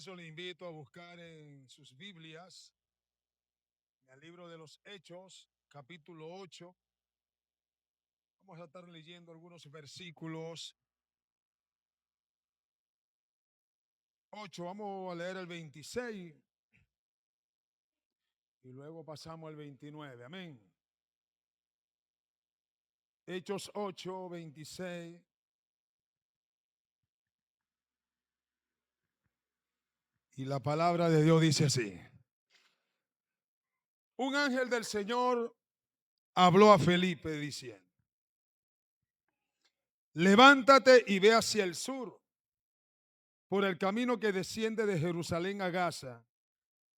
eso le invito a buscar en sus Biblias, en el libro de los Hechos, capítulo 8. Vamos a estar leyendo algunos versículos. 8, vamos a leer el 26 y luego pasamos al 29. Amén. Hechos 8, 26. Y la palabra de Dios dice así. Un ángel del Señor habló a Felipe diciendo: levántate y ve hacia el sur, por el camino que desciende de Jerusalén a Gaza,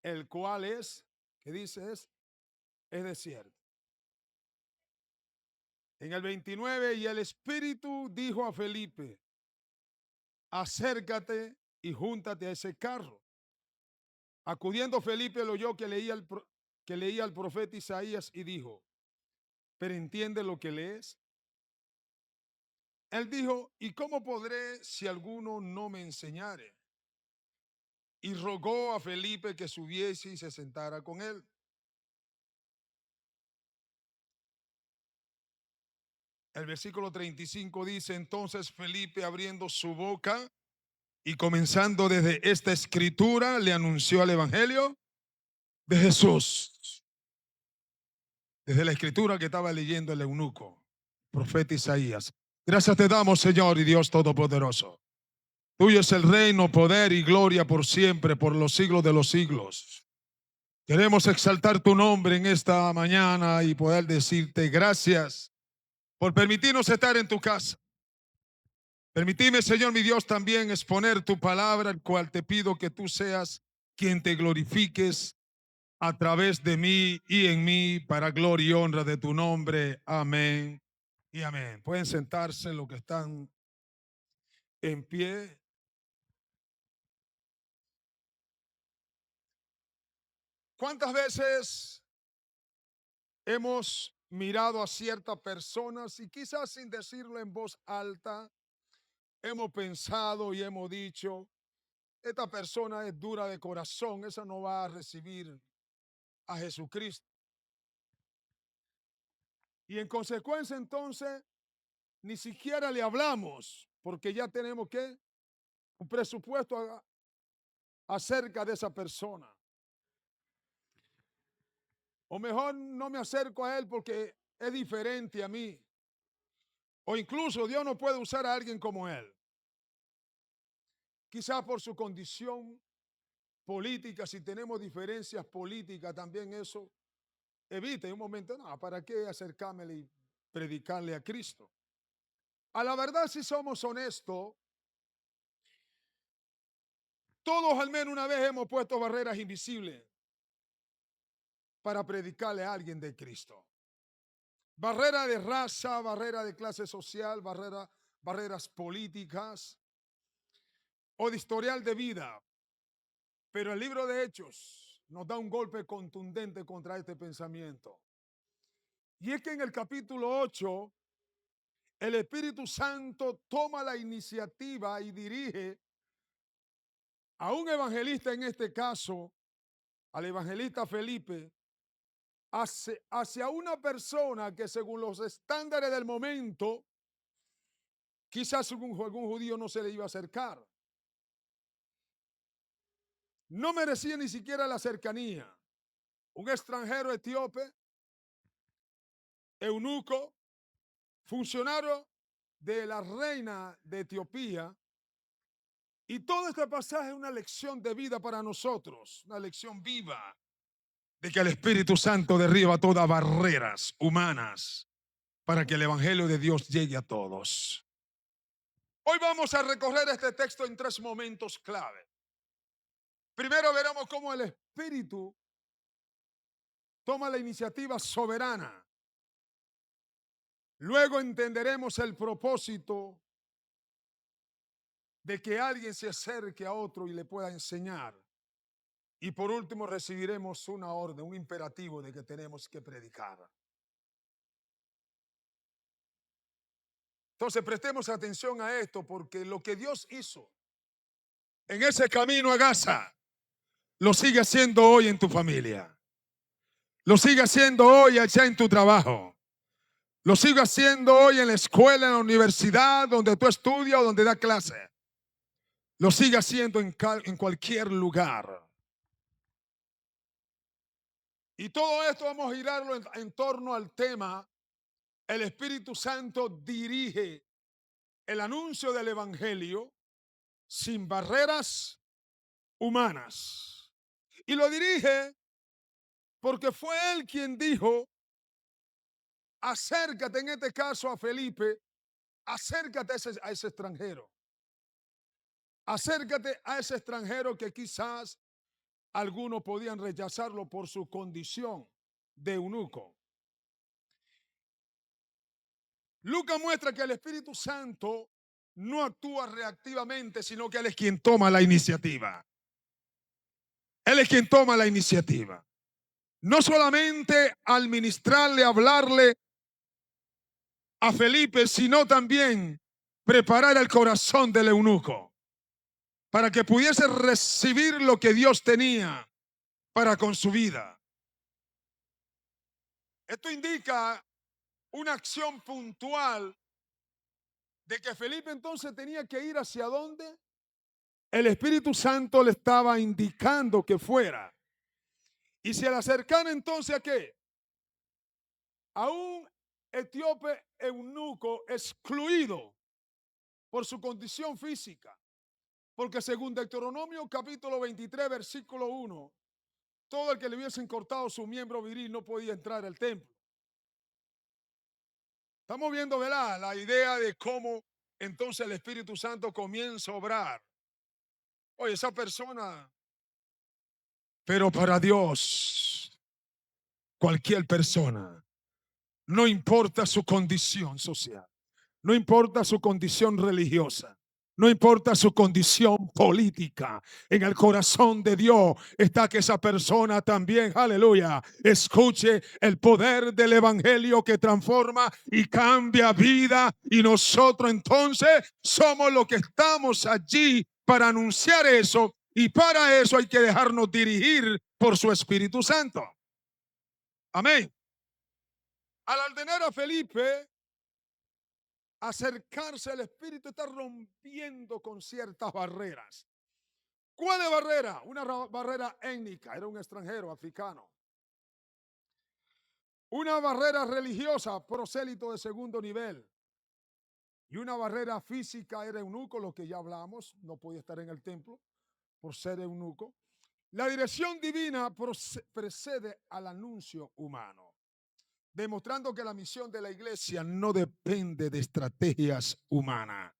el cual es, ¿qué dice? Es desierto. En el 29, y el Espíritu dijo a Felipe: acércate y júntate a ese carro. Acudiendo Felipe lo oyó que leía al profeta Isaías y dijo: ¿pero entiende lo que lees? Él dijo: ¿y cómo podré si alguno no me enseñare? Y rogó a Felipe que subiese y se sentara con él. El versículo 35 dice: entonces Felipe, abriendo su boca y comenzando desde esta escritura, le anunció el evangelio de Jesús. Desde la escritura que estaba leyendo el eunuco, profeta Isaías. Gracias te damos, Señor y Dios Todopoderoso. Tuyo es el reino, poder y gloria por siempre, por los siglos de los siglos. Queremos exaltar tu nombre en esta mañana y poder decirte gracias por permitirnos estar en tu casa. Permitime, Señor mi Dios, también exponer tu palabra, el cual te pido que tú seas quien te glorifiques a través de mí y en mí, para gloria y honra de tu nombre. Amén y amén. Pueden sentarse los que están en pie. ¿Cuántas veces hemos mirado a ciertas personas y quizás sin decirlo en voz alta, hemos pensado y hemos dicho: esta persona es dura de corazón, esa no va a recibir a Jesucristo? Y en consecuencia, entonces, ni siquiera le hablamos, porque ya tenemos que un presupuesto acerca de esa persona. O mejor, no me acerco a él porque es diferente a mí. O incluso Dios no puede usar a alguien como él. Quizás por su condición política, si tenemos diferencias políticas, también eso evita en un momento: no, ¿para qué acercarme y predicarle a Cristo? A la verdad, si somos honestos, todos al menos una vez hemos puesto barreras invisibles para predicarle a alguien de Cristo. Barrera de raza, barrera de clase social, barreras políticas o de historial de vida. Pero el libro de Hechos nos da un golpe contundente contra este pensamiento. Y es que en el capítulo 8, el Espíritu Santo toma la iniciativa y dirige a un evangelista, en este caso, al evangelista Felipe, hacia una persona que, según los estándares del momento, quizás algún judío no se le iba a acercar. No merecía ni siquiera la cercanía. Un extranjero etíope, eunuco, funcionario de la reina de Etiopía. Y todo este pasaje es una lección de vida para nosotros, una lección viva de que el Espíritu Santo derriba todas barreras humanas para que el Evangelio de Dios llegue a todos. Hoy vamos a recorrer este texto en 3 momentos clave. Primero veremos cómo el Espíritu toma la iniciativa soberana. Luego entenderemos el propósito de que alguien se acerque a otro y le pueda enseñar. Y por último recibiremos una orden, un imperativo de que tenemos que predicar. Entonces prestemos atención a esto, porque lo que Dios hizo en ese camino a Gaza, lo sigue haciendo hoy en tu familia. Lo sigue haciendo hoy allá en tu trabajo. Lo sigue haciendo hoy en la escuela, en la universidad, donde tú estudias o donde da clase. Lo sigue haciendo en cualquier lugar. Y todo esto vamos a girarlo en torno al tema: el Espíritu Santo dirige el anuncio del Evangelio sin barreras humanas. Y lo dirige porque fue él quien dijo: acércate, en este caso a Felipe, acércate a ese extranjero. Acércate a ese extranjero que quizás algunos podían rechazarlo por su condición de eunuco. Lucas muestra que el Espíritu Santo no actúa reactivamente, sino que Él es quien toma la iniciativa. Él es quien toma la iniciativa. No solamente al ministrarle, hablarle a Felipe, sino también preparar el corazón del eunuco para que pudiese recibir lo que Dios tenía para con su vida. Esto indica una acción puntual de que Felipe entonces tenía que ir hacia dónde el Espíritu Santo le estaba indicando que fuera. Y se le acercara entonces a qué? A un etíope eunuco excluido por su condición física. Porque según Deuteronomio capítulo 23, versículo 1, todo el que le hubiesen cortado su miembro viril no podía entrar al templo. Estamos viendo, ¿verdad?, la idea de cómo entonces el Espíritu Santo comienza a obrar. Oye, esa persona, pero para Dios, cualquier persona, no importa su condición social, no importa su condición religiosa, no importa su condición política, en el corazón de Dios está que esa persona también, aleluya, escuche el poder del Evangelio que transforma y cambia vida. Y nosotros entonces somos los que estamos allí para anunciar eso. Y para eso hay que dejarnos dirigir por su Espíritu Santo. Amén. Al ordenar a Felipe acercarse, al Espíritu está rompiendo con ciertas barreras. ¿Cuál es barrera? Una barrera étnica, era un extranjero africano. Una barrera religiosa, prosélito de segundo nivel. Y una barrera física, era eunuco, lo que ya hablamos, no podía estar en el templo por ser eunuco. La dirección divina precede al anuncio humano, demostrando que la misión de la iglesia no depende de estrategias humanas.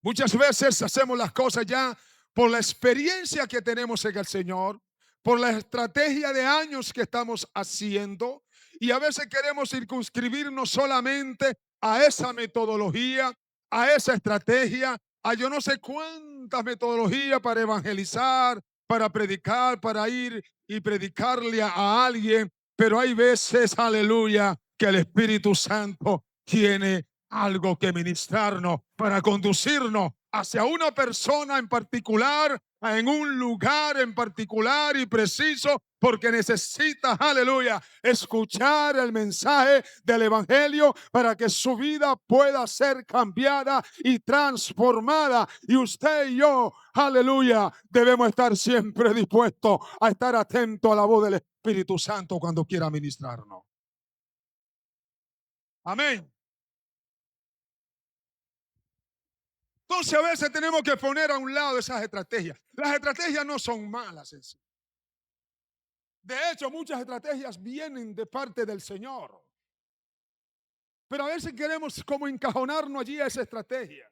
Muchas veces hacemos las cosas ya por la experiencia que tenemos en el Señor, por la estrategia de años que estamos haciendo, y a veces queremos circunscribirnos solamente a esa metodología, a esa estrategia, a yo no sé cuántas metodologías para evangelizar, para predicar, para ir y predicarle a alguien, pero hay veces, aleluya, que el Espíritu Santo tiene algo que ministrarnos para conducirnos hacia una persona en particular, en un lugar en particular y preciso, porque necesita, aleluya, escuchar el mensaje del Evangelio para que su vida pueda ser cambiada y transformada. Y usted y yo, aleluya, debemos estar siempre dispuestos a estar atentos a la voz del Espíritu Santo cuando quiera ministrarnos. Amén. Entonces a veces tenemos que poner a un lado esas estrategias. Las estrategias no son malas en sí. De hecho, muchas estrategias vienen de parte del Señor. Pero a veces queremos como encajonarnos allí a esa estrategia.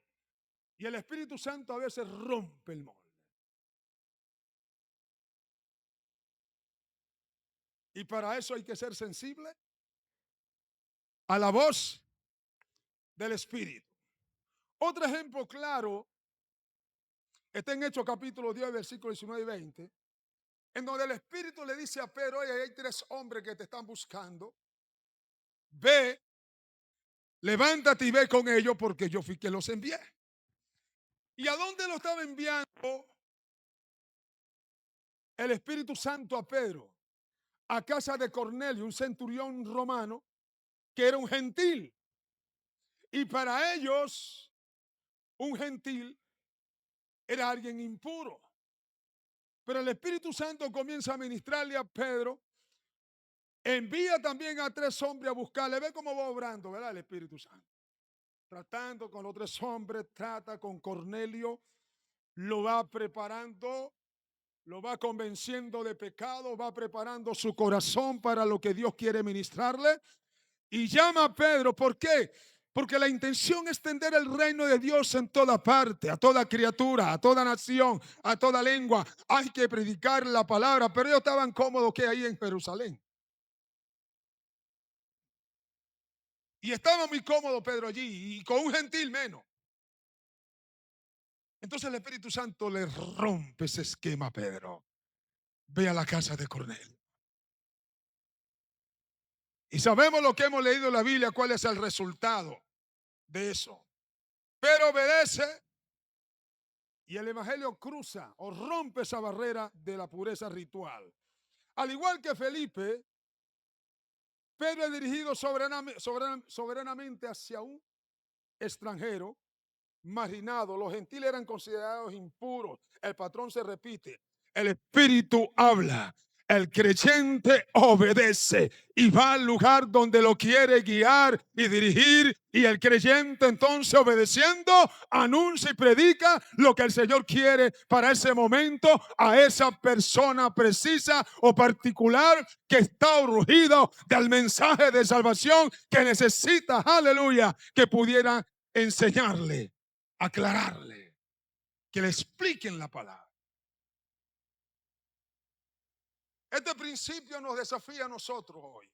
Y el Espíritu Santo a veces rompe el molde. Y para eso hay que ser sensible a la voz del Espíritu. Otro ejemplo claro está en Hechos capítulo 10, versículos 19 y 20, en donde el Espíritu le dice a Pedro: oye, hay 3 hombres que te están buscando. Ve, levántate y ve con ellos, porque yo fui quien los envié. ¿Y a dónde lo estaba enviando el Espíritu Santo a Pedro a casa de Cornelio, un centurión romano, que era un gentil. Y para ellos, un gentil era alguien impuro. Pero el Espíritu Santo comienza a ministrarle a Pedro. Envía también a 3 hombres a buscarle. Ve cómo va obrando, ¿verdad? El Espíritu Santo. Tratando con los 3 hombres, trata con Cornelio, lo va preparando, lo va convenciendo de pecado, va preparando su corazón para lo que Dios quiere ministrarle. Y llama a Pedro. ¿Por qué? Porque la intención es extender el reino de Dios en toda parte, a toda criatura, a toda nación, a toda lengua. Hay que predicar la palabra, pero ellos estaban cómodos que ahí en Jerusalén. Y estaba muy cómodo Pedro allí, y con un gentil menos. Entonces el Espíritu Santo le rompe ese esquema a Pedro. Ve a la casa de Cornelio. Y sabemos lo que hemos leído en la Biblia, cuál es el resultado de eso. Pero obedece. Y el Evangelio cruza o rompe esa barrera de la pureza ritual. Al igual que Felipe, Pedro es dirigido soberanamente hacia un extranjero marginado. Los gentiles eran considerados impuros. El patrón se repite. El Espíritu habla. El creyente obedece y va al lugar donde lo quiere guiar y dirigir. Y el creyente entonces obedeciendo anuncia y predica lo que el Señor quiere para ese momento a esa persona precisa o particular que está urgido del mensaje de salvación que necesita, aleluya, que pudiera enseñarle, aclararle, que le expliquen la palabra. Este principio nos desafía a nosotros hoy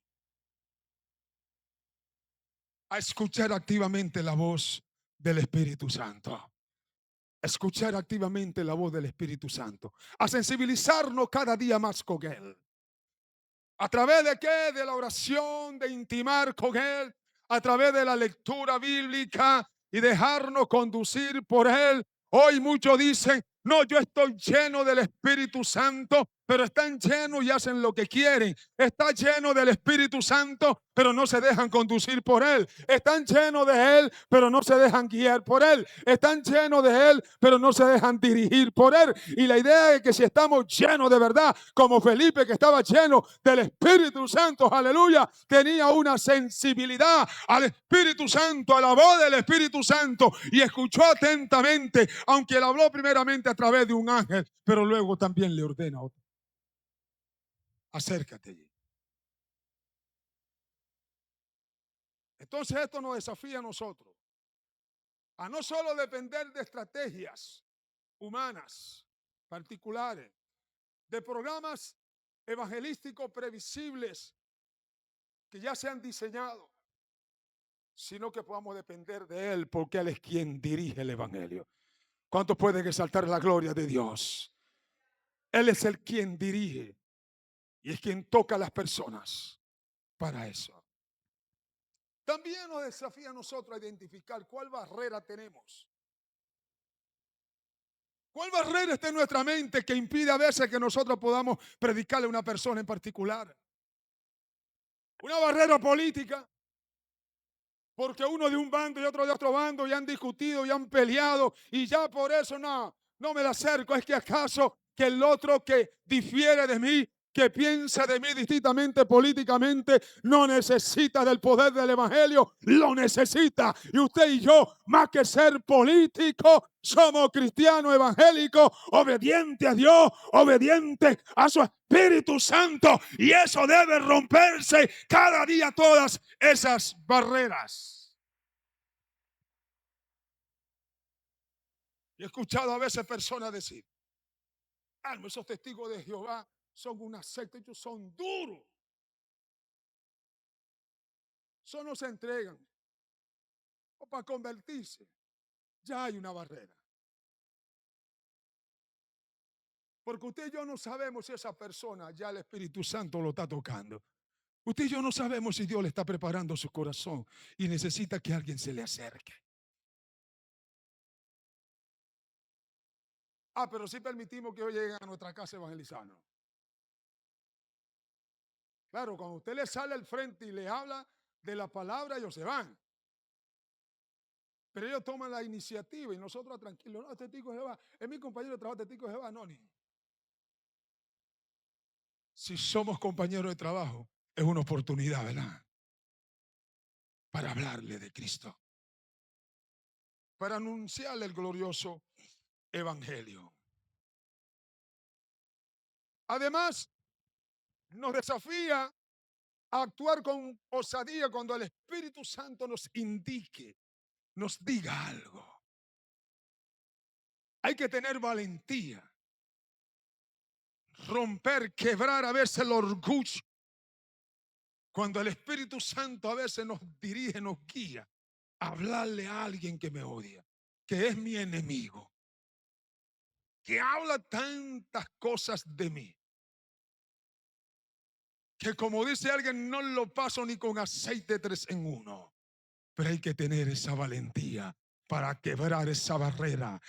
a escuchar activamente la voz del Espíritu Santo. Escuchar activamente la voz del Espíritu Santo. A sensibilizarnos cada día más con Él. ¿A través de qué? De la oración, de intimar con Él, a través de la lectura bíblica y dejarnos conducir por Él. Hoy muchos dicen, no, yo estoy lleno del Espíritu Santo, pero están llenos y hacen lo que quieren. Está lleno del Espíritu Santo, pero no se dejan conducir por Él. Están llenos de Él, pero no se dejan guiar por Él. Están llenos de Él, pero no se dejan dirigir por Él. Y la idea es que si estamos llenos de verdad, como Felipe que estaba lleno del Espíritu Santo, aleluya, tenía una sensibilidad al Espíritu Santo, a la voz del Espíritu Santo, y escuchó atentamente, aunque él habló primeramente a través de un ángel, pero luego también le ordena a otro. Acércate allí. Entonces esto nos desafía a nosotros a no solo depender de estrategias humanas particulares, de programas evangelísticos previsibles que ya se han diseñado, sino que podamos depender de Él, porque Él es quien dirige el Evangelio. ¿Cuántos pueden exaltar la gloria de Dios? Él es el quien dirige y es quien toca a las personas para eso. También nos desafía a nosotros a identificar cuál barrera tenemos. ¿Cuál barrera está en nuestra mente que impide a veces que nosotros podamos predicarle a una persona en particular? Una barrera política, porque uno de un bando y otro de otro bando y han discutido y han peleado y ya por eso no me la acerco. Es que acaso que el otro que difiere de mí, que piensa de mí distintamente políticamente, no necesita del poder del Evangelio, lo necesita. Y usted y yo, más que ser políticos, somos cristianos evangélicos, obedientes a Dios, obedientes a su Espíritu Santo. Y eso debe romperse cada día, todas esas barreras. Y he escuchado a veces personas decir, esos testigos de Jehová son una secta, ellos son duros. Eso no se entregan. O para convertirse, ya hay una barrera. Porque usted y yo no sabemos si esa persona ya el Espíritu Santo lo está tocando. Usted y yo no sabemos si Dios le está preparando su corazón y necesita que alguien se le acerque. Pero sí permitimos que hoy lleguen a nuestra casa evangelizando. Claro, cuando usted le sale al frente y le habla de la palabra, ellos se van. Pero ellos toman la iniciativa y nosotros tranquilos. No, testigo de Jehová. Es mi compañero de trabajo, testigo de Jehová. No, ni. Si somos compañeros de trabajo, es una oportunidad, ¿verdad? Para hablarle de Cristo. Para anunciarle el glorioso evangelio. Además, nos desafía a actuar con osadía cuando el Espíritu Santo nos indique, nos diga algo. Hay que tener valentía, romper, quebrar a veces el orgullo. Cuando el Espíritu Santo a veces nos dirige, nos guía, a hablarle a alguien que me odia, que es mi enemigo, que habla tantas cosas de mí, que como dice alguien, no lo paso ni con aceite 3 en 1. Pero hay que tener esa valentía para quebrar esa barrera,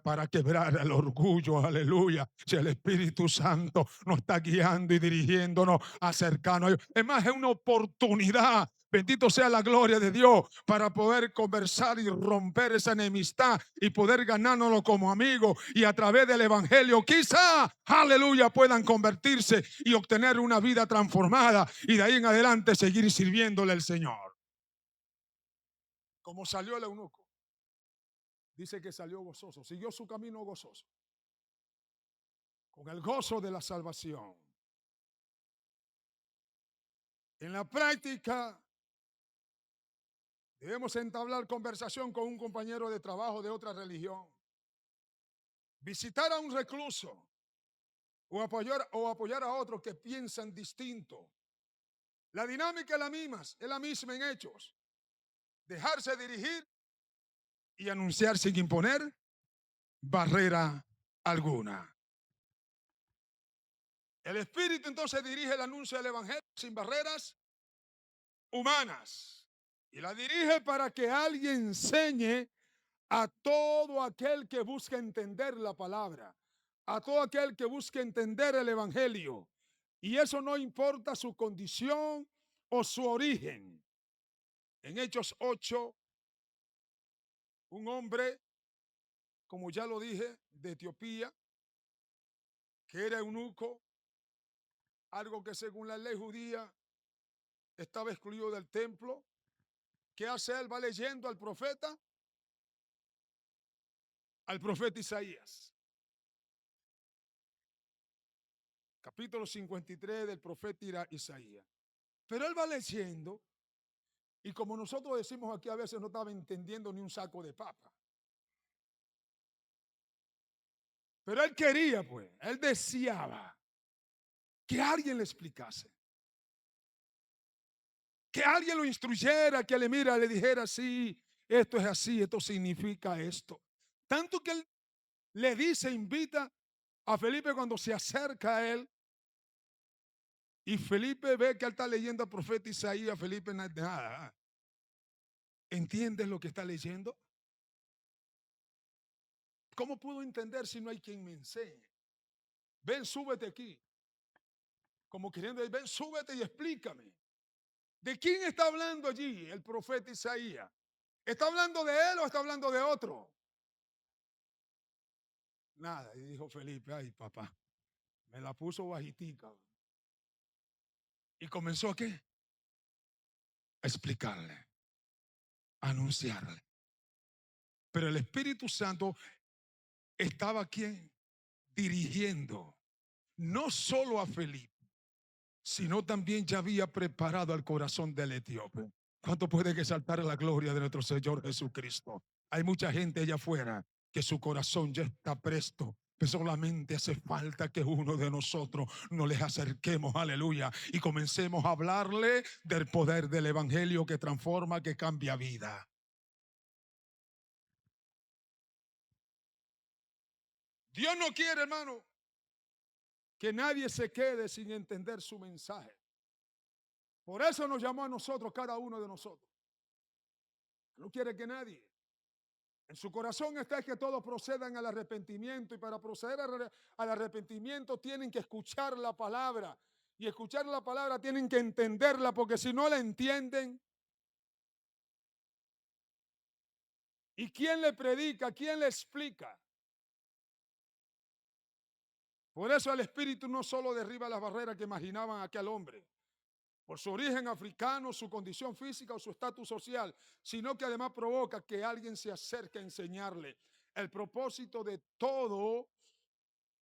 para quebrar el orgullo, aleluya. Si el Espíritu Santo nos está guiando y dirigiéndonos, acercándonos a Dios. Es más, es una oportunidad. Bendito sea la gloria de Dios para poder conversar y romper esa enemistad y poder ganárnoslo como amigos y a través del evangelio quizá, aleluya, puedan convertirse y obtener una vida transformada y de ahí en adelante seguir sirviéndole al Señor. Como salió el eunuco, dice que salió gozoso, siguió su camino gozoso, con el gozo de la salvación. En la práctica, debemos entablar conversación con un compañero de trabajo de otra religión, visitar a un recluso o apoyar a otros que piensan distinto. La dinámica es la misma en hechos. Dejarse dirigir y anunciar sin imponer barrera alguna. El Espíritu entonces dirige el anuncio del Evangelio sin barreras humanas y la dirige para que alguien enseñe a todo aquel que busca entender la palabra, a todo aquel que busca entender el Evangelio. Y eso no importa su condición o su origen. En Hechos 8, un hombre, como ya lo dije, de Etiopía, que era eunuco, algo que según la ley judía estaba excluido del templo. ¿Qué hace él? Va leyendo al profeta Isaías. Capítulo 53 del profeta Isaías. Pero él va leyendo y como nosotros decimos aquí a veces no estaba entendiendo ni un saco de papa. Pero él quería, pues, él deseaba que alguien le explicase, que alguien lo instruyera, que le dijera, sí, esto es así, esto significa esto. Tanto que él le dice, invita a Felipe cuando se acerca a él. Y Felipe ve que él está leyendo al profeta Isaías. Felipe nada. ¿Entiendes lo que está leyendo? ¿Cómo puedo entender si no hay quien me enseñe? Ven, súbete aquí. Como queriendo decir, ven, súbete y explícame. ¿De quién está hablando allí el profeta Isaías? ¿Está hablando de él o está hablando de otro? Nada. Y dijo Felipe, ay papá, me la puso bajitica. Y comenzó a qué? A explicarle, a anunciarle. Pero el Espíritu Santo estaba aquí dirigiendo no solo a Felipe, sino también ya había preparado al corazón del etíope. ¿Cuánto puede exaltar la gloria de nuestro Señor Jesucristo? Hay mucha gente allá afuera que su corazón ya está presto, pero solamente hace falta que uno de nosotros nos les acerquemos, aleluya, y comencemos a hablarle del poder del evangelio que transforma, que cambia vida. Dios no quiere, hermano, que nadie se quede sin entender su mensaje. Por eso nos llamó a nosotros, cada uno de nosotros. No quiere que nadie. En su corazón está que todos procedan al arrepentimiento y para proceder al arrepentimiento tienen que escuchar la palabra y escuchar la palabra tienen que entenderla, porque si no la entienden, ¿y quién le predica? ¿Quién le explica? Por eso el Espíritu no solo derriba las barreras que imaginaban aquel hombre, por su origen africano, su condición física o su estatus social, sino que además provoca que alguien se acerque a enseñarle. El propósito de todo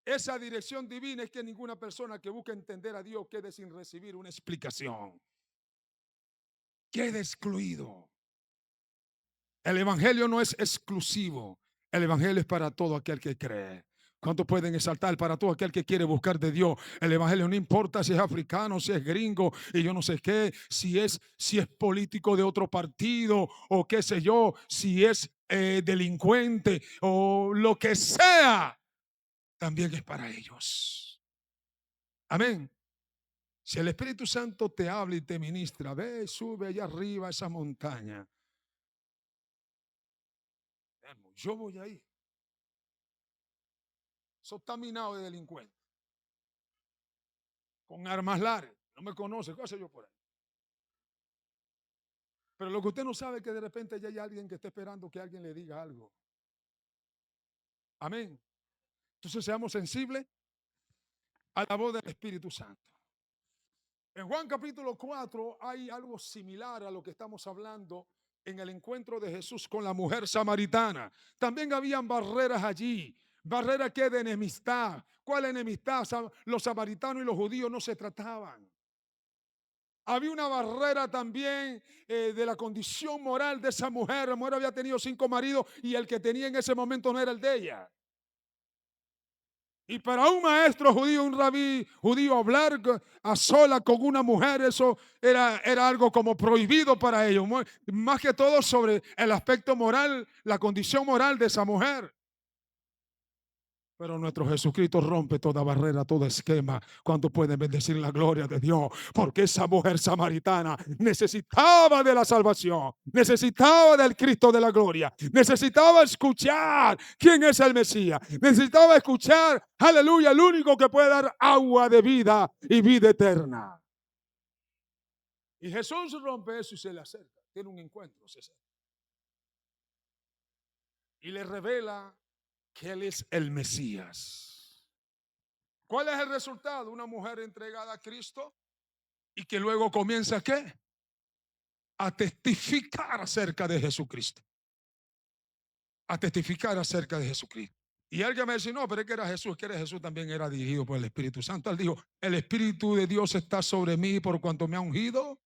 esa dirección divina es que ninguna persona que busque entender a Dios quede sin recibir una explicación, quede excluido. El evangelio no es exclusivo, el evangelio es para todo aquel que cree. ¿Cuántos pueden exaltar para todo aquel que quiere buscar de Dios? El evangelio no importa si es africano, si es gringo y yo no sé qué, si es político de otro partido o qué sé yo, si es delincuente o lo que sea, también es para ellos. Amén. Si el Espíritu Santo te habla y te ministra, ve, sube allá arriba a esa montaña. Yo voy ahí. Eso está minado de delincuentes, con armas largas. No me conoce, qué sé yo por ahí. Pero lo que usted no sabe es que de repente ya hay alguien que está esperando que alguien le diga algo. Amén. Entonces seamos sensibles a la voz del Espíritu Santo. En Juan capítulo 4 hay algo similar a lo que estamos hablando en el encuentro de Jesús con la mujer samaritana. También habían barreras allí, barreras que de enemistad. ¿Cuál enemistad? Los samaritanos y los judíos no se trataban. Había una barrera también de la condición moral de esa mujer. La mujer había tenido 5 maridos y el que tenía en ese momento no era el de ella. Y para un maestro judío, un rabí judío, hablar a sola con una mujer, eso era algo como prohibido para ellos. Más que todo sobre el aspecto moral, la condición moral de esa mujer. Pero nuestro Jesucristo rompe toda barrera, todo esquema. ¿Cuánto pueden bendecir la gloria de Dios? Porque esa mujer samaritana necesitaba de la salvación, necesitaba del Cristo de la gloria, necesitaba escuchar quién es el Mesías, necesitaba escuchar, aleluya, el único que puede dar agua de vida y vida eterna. Y Jesús rompe eso y se le acerca, tiene un encuentro, se acerca. Y le revela que Él es el Mesías. ¿Cuál es el resultado? Una mujer entregada a Cristo y que luego comienza ¿qué? A testificar acerca de Jesucristo. A testificar acerca de Jesucristo. Y alguien me dice, no, pero es que era Jesús, que era Jesús también era dirigido por el Espíritu Santo. Él dijo, el Espíritu de Dios está sobre mí por cuanto me ha ungido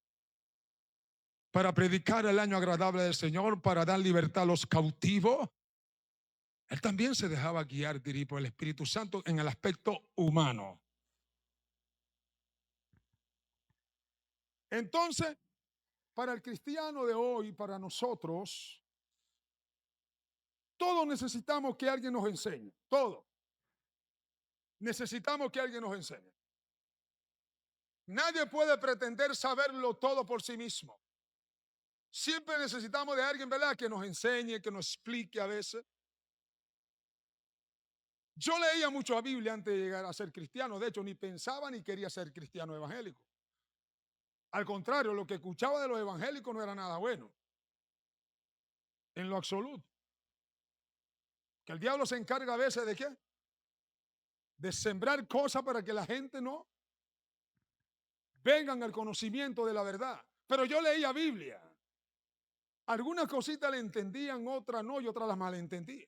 para predicar el año agradable del Señor, para dar libertad a los cautivos. Él también se dejaba guiar, dirigido por el Espíritu Santo en el aspecto humano. Entonces, para el cristiano de hoy, para nosotros, todos necesitamos que alguien nos enseñe. Todos. Necesitamos que alguien nos enseñe. Nadie puede pretender saberlo todo por sí mismo. Siempre necesitamos de alguien, ¿verdad?, que nos enseñe, que nos explique a veces. Yo leía mucho la Biblia antes de llegar a ser cristiano. De hecho, ni pensaba ni quería ser cristiano evangélico. Al contrario, lo que escuchaba de los evangélicos no era nada bueno. En lo absoluto. Que el diablo se encarga a veces de ¿qué? De sembrar cosas para que la gente no vengan al conocimiento de la verdad. Pero yo leía Biblia. Algunas cositas le entendían, otras no, y otras las malentendía.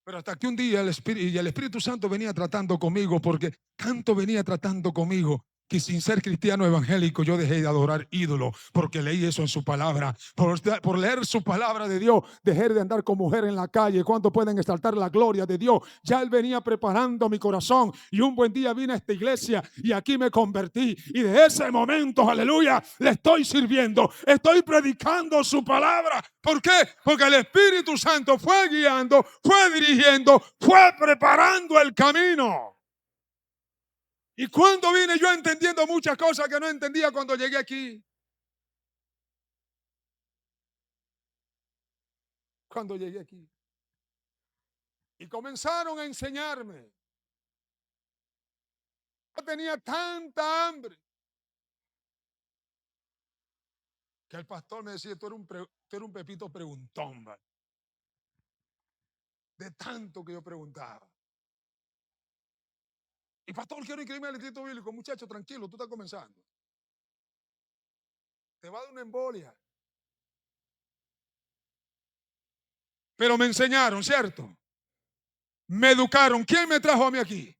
Pero hasta que un día el Espíritu Santo venía tratando conmigo, porque tanto venía tratando conmigo, que sin ser cristiano evangélico yo dejé de adorar ídolos, porque leí eso en su palabra. Por leer su palabra de Dios, dejé de andar con mujer en la calle. ¿Cuánto pueden exaltar la gloria de Dios? Ya Él venía preparando mi corazón, y un buen día vine a esta iglesia y aquí me convertí, y de ese momento, aleluya, le estoy sirviendo, estoy predicando su palabra. ¿Por qué? Porque el Espíritu Santo fue guiando, fue dirigiendo, fue preparando el camino. Y cuando vine yo entendiendo muchas cosas que no entendía cuando llegué aquí. Cuando llegué aquí. Y comenzaron a enseñarme. tenía tanta hambre que el pastor me decía, tú eres un pepito preguntón, ¿vale? De tanto que yo preguntaba. Y pastor, quiero inscribirme al instituto bíblico. Muchacho, tranquilo, tú estás comenzando. Te va a dar una embolia. Pero me enseñaron, ¿cierto? Me educaron. ¿Quién me trajo a mí aquí?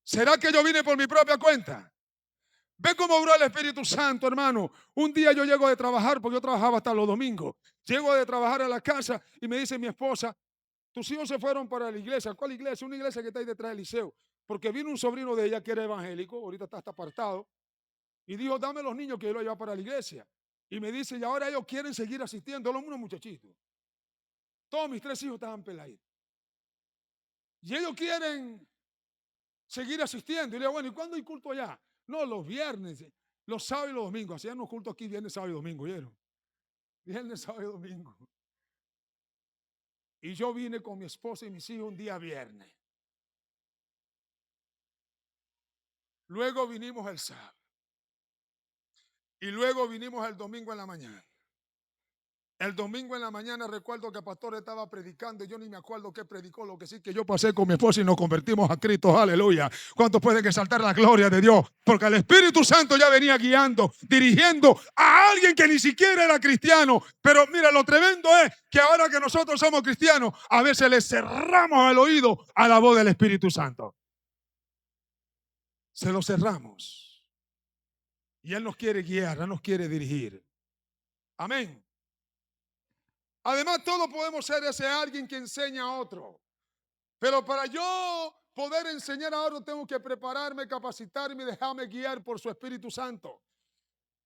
¿Será que yo vine por mi propia cuenta? Ve cómo obró el Espíritu Santo, hermano. Un día yo llego de trabajar, porque yo trabajaba hasta los domingos. Llego de trabajar a la casa y me dice mi esposa, tus hijos se fueron para la iglesia. ¿Cuál iglesia? Una iglesia que está ahí detrás del liceo. Porque vino un sobrino de ella que era evangélico, ahorita está hasta apartado, y dijo, dame los niños que yo los llevo para la iglesia. Y me dice, y ahora ellos quieren seguir asistiendo, los unos muchachitos. Todos mis 3 hijos estaban peladitos. Y ellos quieren seguir asistiendo. Y le digo, bueno, ¿y cuándo hay culto allá? No, los viernes, los sábados y los domingos. Hacían los cultos aquí viernes, sábado y domingo, ¿vieron? Viernes, sábado y domingo. Y yo vine con mi esposa y mis hijos un día viernes. Luego vinimos el sábado. Y luego vinimos el domingo en la mañana. El domingo en la mañana recuerdo que el pastor estaba predicando y yo ni me acuerdo qué predicó, lo que sí que yo pasé con mi esposa y nos convertimos a Cristo, aleluya. ¿Cuántos pueden exaltar la gloria de Dios? Porque el Espíritu Santo ya venía guiando, dirigiendo a alguien que ni siquiera era cristiano. Pero mira, lo tremendo es que ahora que nosotros somos cristianos, a veces le cerramos el oído a la voz del Espíritu Santo. Se lo cerramos. Y Él nos quiere guiar, Él nos quiere dirigir. Amén. Además, todos podemos ser ese alguien que enseña a otro. Pero para yo poder enseñar a otro, tengo que prepararme, capacitarme y dejarme guiar por su Espíritu Santo.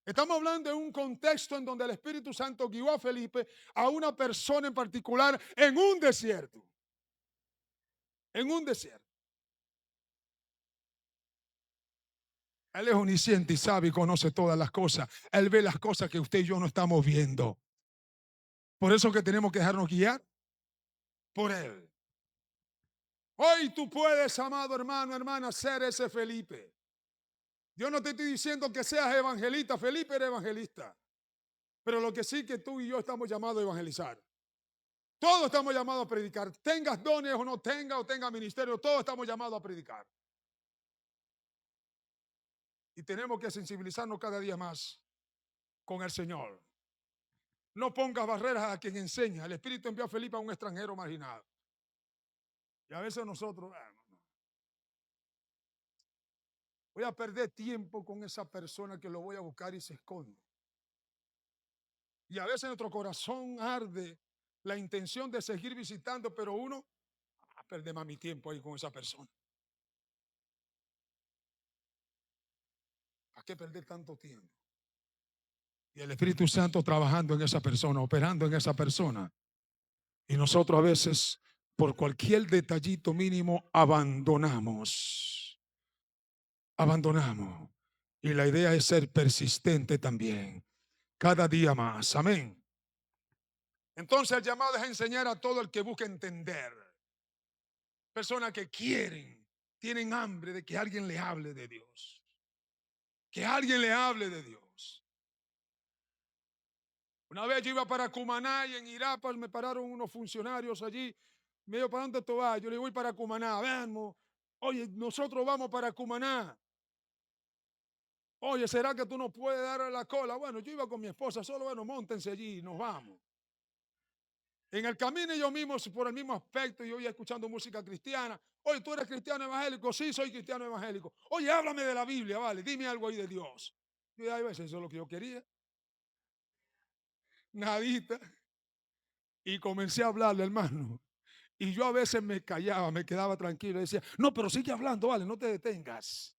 Estamos hablando de un contexto en donde el Espíritu Santo guió a Felipe, a una persona en particular, en un desierto. En un desierto. Él es omnisciente y sabe y conoce todas las cosas. Él ve las cosas que usted y yo no estamos viendo. Por eso que tenemos que dejarnos guiar por Él. Hoy tú puedes, amado hermano, hermana, ser ese Felipe. Yo no te estoy diciendo que seas evangelista. Felipe era evangelista. Pero lo que sí que tú y yo estamos llamados a evangelizar. Todos estamos llamados a predicar. Tengas dones o no tengas, o tengas ministerio, todos estamos llamados a predicar. Y tenemos que sensibilizarnos cada día más con el Señor. No pongas barreras a quien enseña. El Espíritu envió a Felipe a un extranjero marginado. Y a veces nosotros, voy a perder tiempo con esa persona que lo voy a buscar y se esconde. Y a veces nuestro corazón arde la intención de seguir visitando, pero uno perder más mi tiempo ahí con esa persona. ¿Para qué perder tanto tiempo? Y el Espíritu Santo trabajando en esa persona, operando en esa persona. Y nosotros a veces, por cualquier detallito mínimo, abandonamos. Abandonamos. Y la idea es ser persistente también. Cada día más. Amén. Entonces el llamado es a enseñar a todo el que busca entender. Personas que quieren, tienen hambre de que alguien le hable de Dios. Que alguien le hable de Dios. Una vez yo iba para Cumaná y en Irapa me pararon unos funcionarios allí. Me dijo, ¿para dónde tú vas? Yo le voy para Cumaná. Veamos. Oye, nosotros vamos para Cumaná. Oye, ¿será que tú nos puedes dar la cola? Bueno, yo iba con mi esposa, solo bueno, móntense allí y nos vamos. En el camino yo mismo, por el mismo aspecto, yo iba escuchando música cristiana. Oye, ¿tú eres cristiano evangélico? Sí, soy cristiano evangélico. Oye, háblame de la Biblia, vale, dime algo ahí de Dios. Y a veces eso es lo que yo quería. Nadita. Y comencé a hablarle, hermano. Y yo a veces me callaba, me quedaba tranquilo. Y decía, no, pero sigue hablando, vale, no te detengas.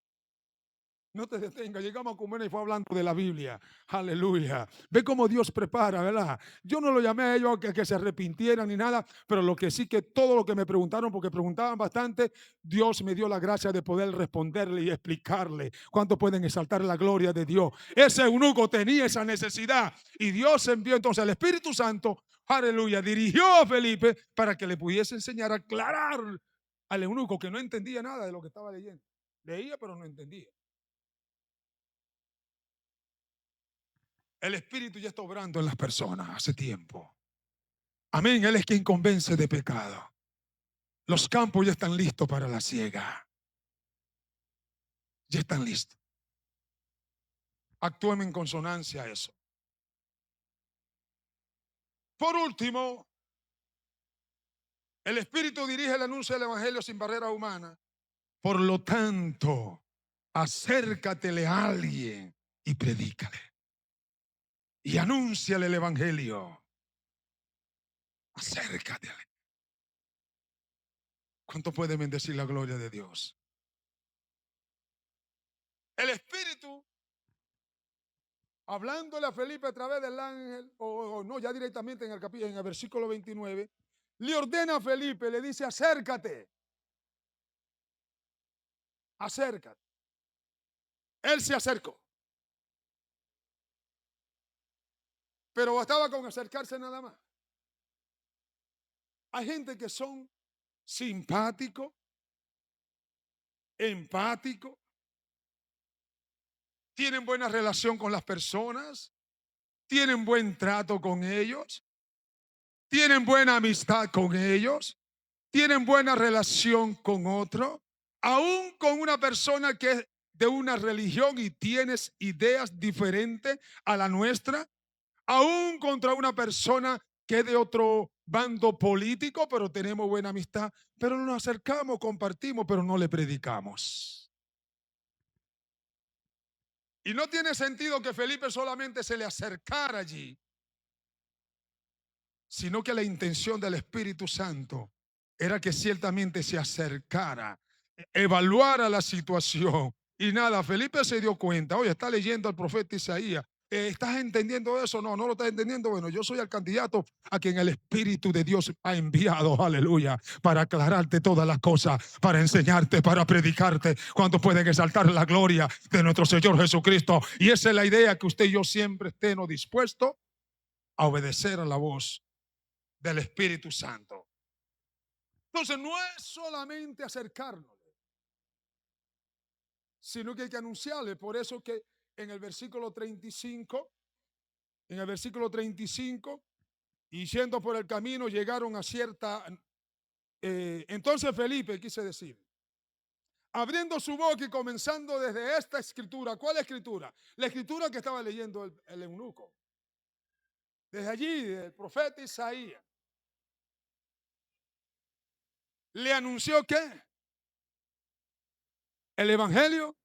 No te detengas. Llegamos a comer y fue hablando de la Biblia. Aleluya. Ve cómo Dios prepara, ¿verdad? Yo no lo llamé a ellos que se arrepintieran ni nada, pero lo que sí que todo lo que me preguntaron, porque preguntaban bastante, Dios me dio la gracia de poder responderle y explicarle. ¿Cuántos pueden exaltar la gloria de Dios? Ese eunuco tenía esa necesidad y Dios envió entonces al Espíritu Santo, aleluya, dirigió a Felipe para que le pudiese enseñar a aclarar al eunuco que no entendía nada de lo que estaba leyendo. Leía, pero no entendía. El Espíritu ya está obrando en las personas hace tiempo. Amén. Él es quien convence de pecado. Los campos ya están listos para la siega. Ya están listos. Actúen en consonancia a eso. Por último, el Espíritu dirige el anuncio del Evangelio sin barrera humana. Por lo tanto, acércatele a alguien y predícale. Y anúnciale el Evangelio. Acércatele. ¿Cuánto puede bendecir la gloria de Dios? El Espíritu, hablándole a Felipe a través del ángel, o no, ya directamente en el versículo 29, le ordena a Felipe, le dice: acércate. Acércate. Él se acercó. Pero bastaba con acercarse nada más. Hay gente que son simpáticos, empáticos, tienen buena relación con las personas, tienen buen trato con ellos, tienen buena amistad con ellos, tienen buena relación con otro, aún con una persona que es de una religión y tienes ideas diferentes a la nuestra, aún contra una persona que es de otro bando político, pero tenemos buena amistad, pero nos acercamos, compartimos, pero no le predicamos. Y no tiene sentido que Felipe solamente se le acercara allí, sino que la intención del Espíritu Santo era que ciertamente se acercara, evaluara la situación. Y nada, Felipe se dio cuenta. Oye, está leyendo al profeta Isaías. ¿Estás entendiendo eso? No, no lo estás entendiendo. Bueno, yo soy el candidato a quien el Espíritu de Dios ha enviado, aleluya, para aclararte todas las cosas, para enseñarte, para predicarte, cuando pueden exaltar la gloria de nuestro Señor Jesucristo. Y esa es la idea, que usted y yo siempre estemos dispuestos a obedecer a la voz del Espíritu Santo. Entonces no es solamente acercarnos, sino que hay que anunciarle. Por eso que en el versículo 35, y yendo por el camino llegaron a cierta, entonces Felipe, quise decir, abriendo su boca y comenzando desde esta escritura. ¿Cuál escritura? La escritura que estaba leyendo el eunuco. Desde allí, del profeta Isaías. Le anunció ¿qué? El Evangelio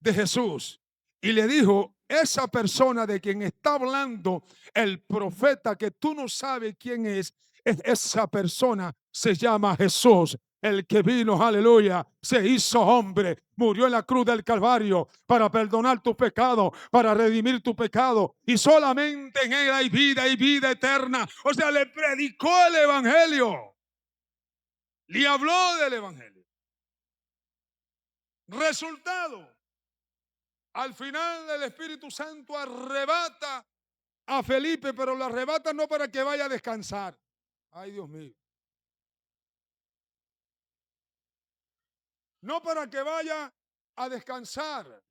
de Jesús. Y le dijo: esa persona de quien está hablando el profeta, que tú no sabes quién es, esa persona se llama Jesús, el que vino, aleluya, se hizo hombre, murió en la cruz del Calvario para perdonar tu pecado, para redimir tu pecado, y solamente en él hay vida y vida eterna. O sea, le predicó el Evangelio, le habló del Evangelio. Resultado: al final el Espíritu Santo arrebata a Felipe, pero lo arrebata no para que vaya a descansar. Ay, Dios mío. No para que vaya a descansar,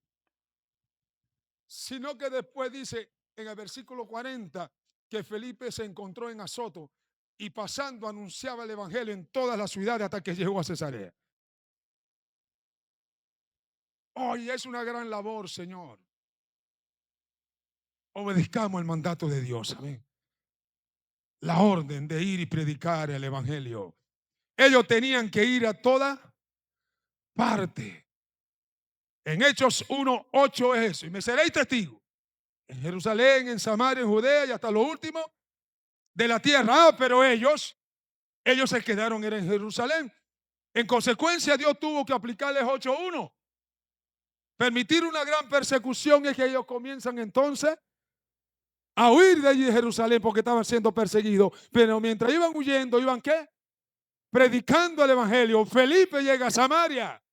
sino que después dice en el versículo 40 que Felipe se encontró en Azoto y pasando anunciaba el Evangelio en todas las ciudades hasta que llegó a Cesarea. Hoy es una gran labor, Señor. Obedezcamos el mandato de Dios. Amén. La orden de ir y predicar el Evangelio. Ellos tenían que ir a toda parte. En Hechos 1:8 es eso. Y me seréis testigos en Jerusalén, en Samaria, en Judea y hasta lo último de la tierra. Pero ellos se quedaron en Jerusalén. En consecuencia, Dios tuvo que aplicarles 8:1. Permitir una gran persecución es que ellos comienzan entonces a huir de allí de Jerusalén porque estaban siendo perseguidos. Pero mientras iban huyendo, ¿iban qué? Predicando el Evangelio. Felipe llega a Samaria.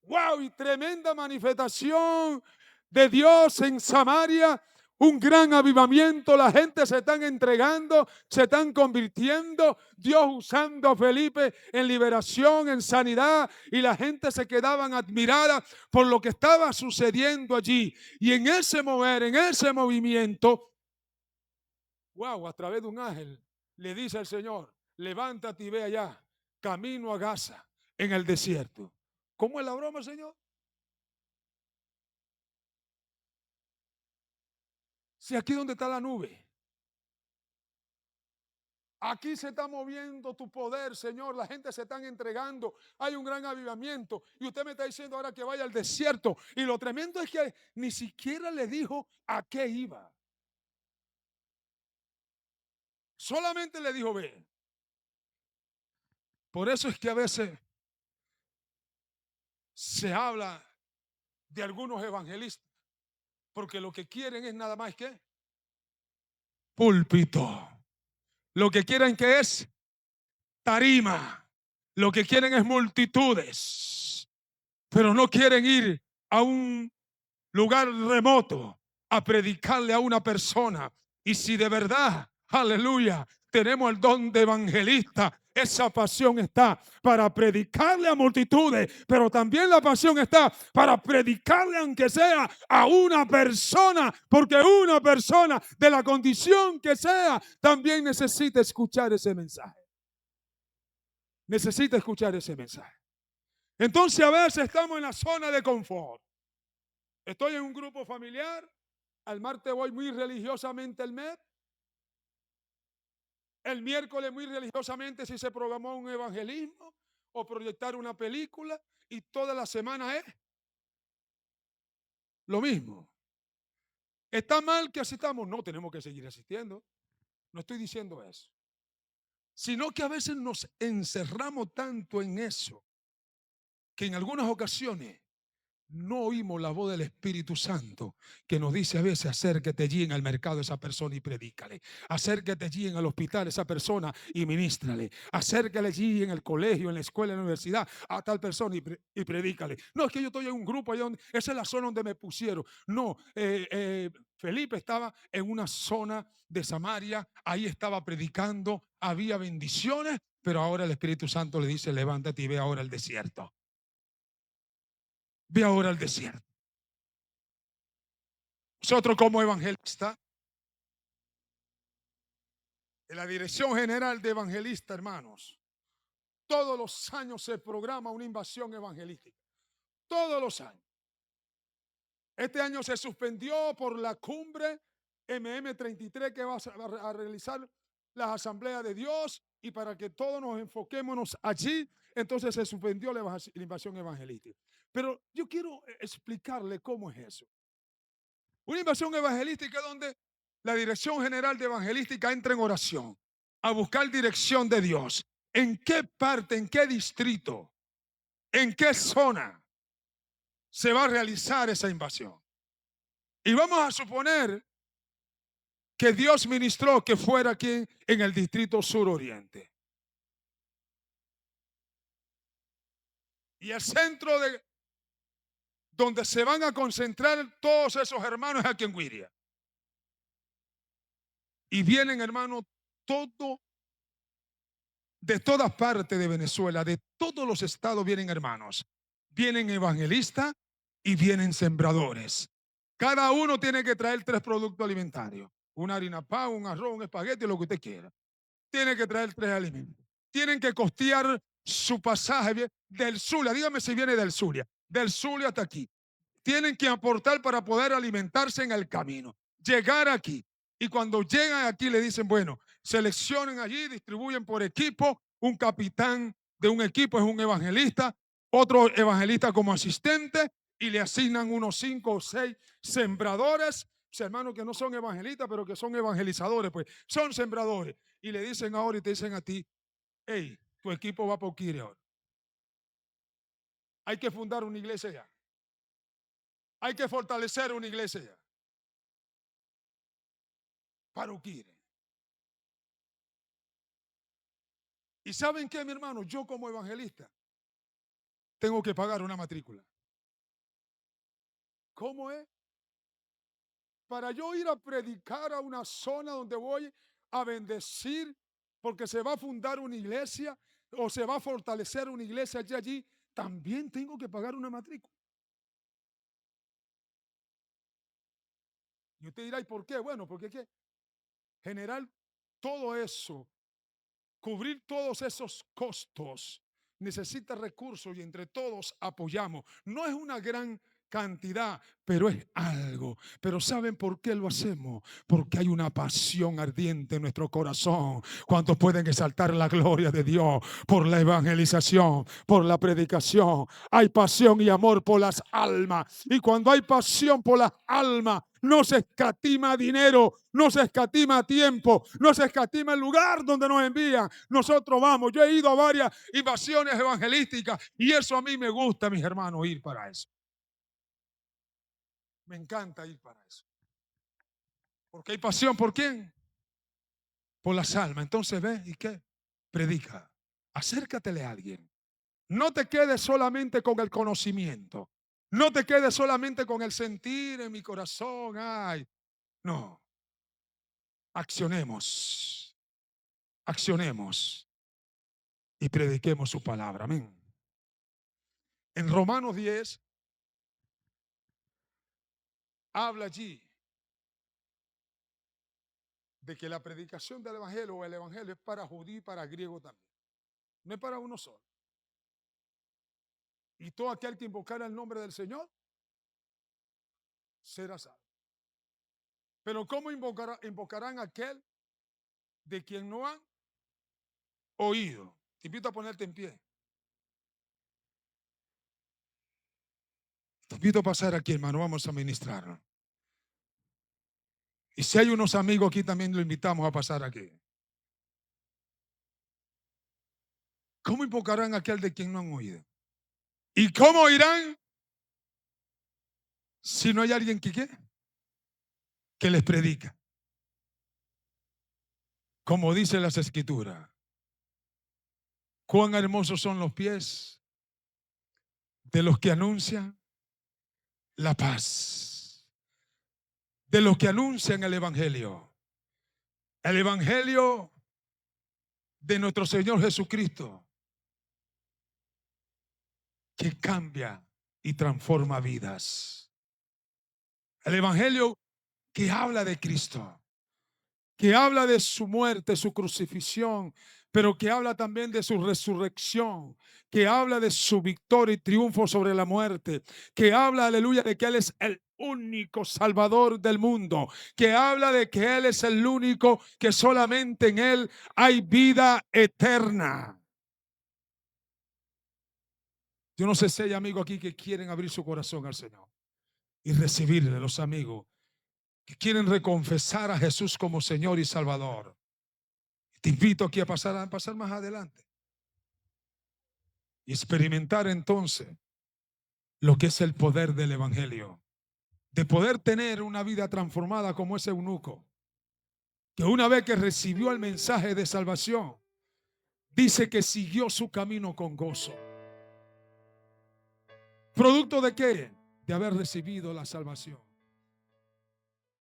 ¡Wow! Y tremenda manifestación de Dios en Samaria. un gran avivamiento, la gente se están entregando, se están convirtiendo, Dios usando a Felipe en liberación, en sanidad, y la gente se quedaban admirada por lo que estaba sucediendo allí. Y en ese mover, en ese movimiento, wow, a través de un ángel, le dice al Señor, levántate y ve allá, camino a Gaza, en el desierto. ¿Cómo es la broma, Señor? Si aquí donde está la nube, aquí se está moviendo tu poder, Señor. La gente se están entregando. Hay un gran avivamiento. Y usted me está diciendo ahora que vaya al desierto. Y lo tremendo es que ni siquiera le dijo a qué iba. Solamente le dijo, ve. Por eso es que a veces se habla de algunos evangelistas. Porque lo que quieren es nada más que púlpito. Lo que quieren que es tarima. Lo que quieren es multitudes. Pero no quieren ir a un lugar remoto a predicarle a una persona. Y si de verdad, aleluya, tenemos el don de evangelista, esa pasión está para predicarle a multitudes, pero también la pasión está para predicarle, aunque sea a una persona, porque una persona de la condición que sea también necesita escuchar ese mensaje. Necesita escuchar ese mensaje. Entonces a veces estamos en la zona de confort. Estoy en un grupo familiar. Al martes voy muy religiosamente al MED. El miércoles muy religiosamente si se programó un evangelismo o proyectar una película. Y toda la semana es lo mismo. ¿Está mal que asistamos? No, tenemos que seguir asistiendo. No estoy diciendo eso. Sino que a veces nos encerramos tanto en eso que en algunas ocasiones no oímos la voz del Espíritu Santo que nos dice a veces: acércate allí en el mercado a esa persona y predícale, acércate allí en el hospital a esa persona y ministrale, acércale allí en el colegio, en la escuela, en la universidad a tal persona y predícale. No, es que yo estoy en un grupo allá donde, esa es la zona donde me pusieron. No, Felipe estaba en una zona de Samaria, ahí estaba predicando, había bendiciones, pero ahora el Espíritu Santo le dice: levántate y ve ahora el desierto. Ve ahora al desierto. Nosotros como evangelistas, en la Dirección General de Evangelistas, hermanos, todos los años se programa una invasión evangelística. Todos los años. Este año se suspendió por la cumbre MM33 que va a realizar la Asamblea de Dios, y para que todos nos enfoquémonos allí, entonces se suspendió la invasión evangelística. Pero yo quiero explicarle cómo es eso. Una invasión evangelística donde la Dirección General de Evangelística entra en oración a buscar dirección de Dios. ¿En qué parte, en qué distrito, en qué zona se va a realizar esa invasión? Y vamos a suponer que Dios ministró que fuera aquí en el distrito suroriente. Y el centro de donde se van a concentrar todos esos hermanos es aquí en Guiria. Y vienen, hermanos, todo de todas partes de Venezuela, de todos los estados vienen hermanos. Vienen evangelistas y vienen sembradores. Cada uno tiene que traer 3 productos alimentarios: una harina pan, un arroz, un espagueti, lo que usted quiera. Tiene que traer 3 alimentos. Tienen que costear su pasaje del Zulia. Dígame si viene del Zulia. Del Zulia hasta aquí. Tienen que aportar para poder alimentarse en el camino. Llegar aquí. Y cuando llegan aquí le dicen: bueno, seleccionen allí, distribuyen por equipo. Un capitán de un equipo es un evangelista, otro evangelista como asistente, y le asignan unos 5 o 6 sembradores, hermanos que no son evangelistas, pero que son evangelizadores, pues son sembradores. Y le dicen ahora y te dicen a ti: hey, tu equipo va por Kiri ahora. Hay que fundar una iglesia ya. Hay que fortalecer una iglesia ya. Para Uquire. ¿Y saben qué, mi hermano? Yo como evangelista tengo que pagar una matrícula. ¿Cómo es? para yo ir a predicar a una zona donde voy a bendecir, porque se va a fundar una iglesia o se va a fortalecer una iglesia allí, también tengo que pagar una matrícula. Y usted dirá, ¿y por qué? Bueno, porque hay que generar todo eso, cubrir todos esos costos, necesita recursos y entre todos apoyamos. No es una gran cantidad, pero es algo. Pero ¿saben por qué lo hacemos? Porque hay una pasión ardiente en nuestro corazón. ¿Cuántos pueden exaltar la gloria de Dios por la evangelización, por la predicación? Hay pasión y amor por las almas. Y cuando hay pasión por las almas, no se escatima dinero, no se escatima tiempo, no se escatima el lugar donde nos envían. Nosotros vamos. Yo he ido a varias invasiones evangelísticas y eso a mí me gusta, mis hermanos, ir para eso. Me encanta ir para eso. Porque hay pasión, ¿por quién? Por las almas. Entonces ve y qué, predica. Acércatele a alguien. No te quedes solamente con el conocimiento. No te quedes solamente con el sentir en mi corazón. Ay, no. Accionemos. Accionemos. Y prediquemos su palabra. Amén. En Romanos 10 habla allí de que la predicación del evangelio o el evangelio es para judío y para griego también. No es para uno solo. Y todo aquel que invocara el nombre del Señor será salvo. Pero ¿cómo invocarán a aquel de quien no han oído? Te invito a ponerte en pie. Te invito a pasar aquí, hermano. Vamos a ministrar. Y si hay unos amigos aquí, también lo invitamos a pasar aquí. ¿Cómo invocarán a aquel de quien no han oído? ¿Y cómo irán si no hay alguien que les predica? Como dice las Escrituras, cuán hermosos son los pies de los que anuncian la paz, de los que anuncian el evangelio de nuestro Señor Jesucristo, que cambia y transforma vidas. El evangelio que habla de Cristo, que habla de su muerte, su crucifixión, pero que habla también de su resurrección, que habla de su victoria y triunfo sobre la muerte, que habla, aleluya, de que Él es el único Salvador del mundo, que habla de que Él es el único, que solamente en Él hay vida eterna. Yo no sé si hay amigos aquí que quieren abrir su corazón al Señor y recibirle, los amigos que quieren reconfesar a Jesús como Señor y Salvador. Te invito aquí a pasar más adelante y experimentar entonces lo que es el poder del evangelio, de poder tener una vida transformada como ese eunuco, que una vez que recibió el mensaje de salvación, dice que siguió su camino con gozo. ¿Producto de qué? De haber recibido la salvación.